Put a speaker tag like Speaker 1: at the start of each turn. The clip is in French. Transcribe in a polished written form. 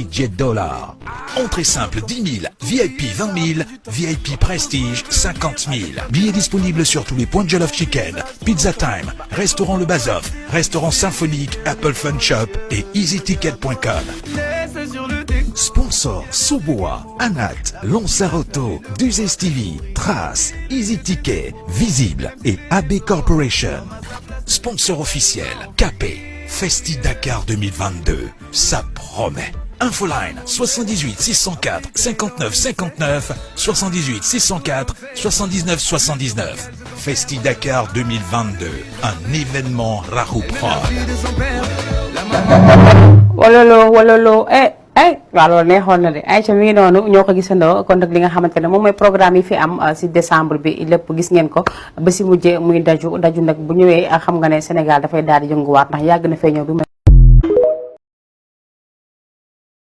Speaker 1: $. Entrée simple 10 000, VIP 20 000, VIP Prestige 50 000. Billets disponibles sur tous les points de Jollof Chicken, Pizza Time, Restaurant Le Bazoff, Restaurant Symphonique, Apple Fun Shop et EasyTicket.com. Sponsor Soboa, Anat, Lonsaroto, Duzes TV, Trace, Easy Ticket, Visible et AB Corporation. Sponsor officiel KP, Festi Dakar 2022. Ça promet. Infoline 78 604 59 59 78 604 79 79. Festi Dakar 2022, un événement Rahou Prod.
Speaker 2: Walolo waaw neexoon na de Aïcha mi ngi noonu ñoo ko gisandoo kon nag li nga xamante ne moom mooy programme yi fi am si décembre bi lépp gis ngeen ko ba si mujjee muy daju nag bu ñëwee xam nga ne Sénégal dafay daal di yënguwaat ndax yàgg na fee ñëw bi